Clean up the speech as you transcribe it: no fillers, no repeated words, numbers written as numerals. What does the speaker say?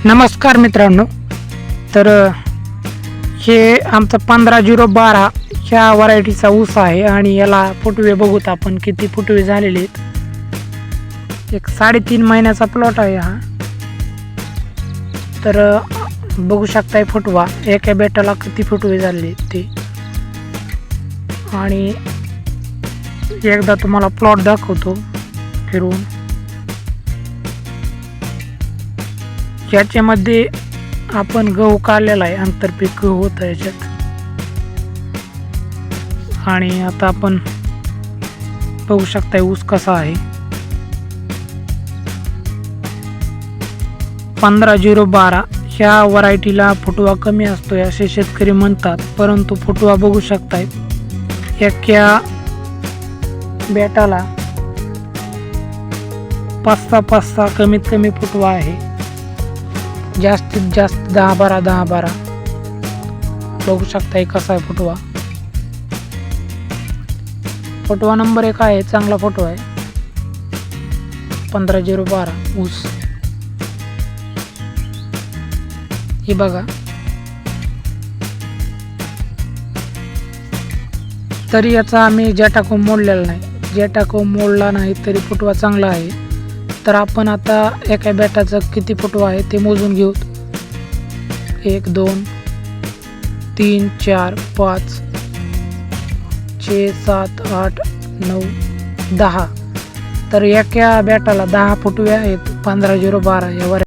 नमस्कार मित्रांनो. तर हे आमचं 15-0-12 ह्या व्हरायटीचा ऊस आहे आणि याला फुटवे बघूत आपण किती फुटवे झालेले आहेत. एक 3.5 महिन्याचा प्लॉट आहे हा. तर बघू शकताय फुटवा एका बेटाला किती फुटवे झालेले ते. आणि एकदा तुम्हाला प्लॉट दाखवतो फिरवून. याच्यामध्ये आपण गहू काढलेला आहे, आंतरपीक गहू होतं याच्यात. आणि आता आपण बघू शकताय ऊस कसा आहे. 15-0-12 ह्या व्हरायटीला फुटवा कमी असतो असे शेतकरी म्हणतात, परंतु फुटवा बघू शकताय एका बेटाला 5-6 कमीत कमी फुटवा आहे. जास्तीत जास्त 10-12 बघू शकताय कसा आहे फुटवा. फुटवा नंबर 1 आहे, चांगला फुटवा आहे. 15-0-12 ऊस हे बघा. तरी याचा आम्ही टाकून मोडलेला नाही, टाकून मोडला नाही तरी फुटवा चांगला आहे. तर आपण आता एका बेटाचं किती फुटवा आहे ते मोजून घेऊ. 1 2 3 4 5 6 7 8 9 10. तर एका बेटाला 10 फुटवे आहेत 15-0-12 यावर.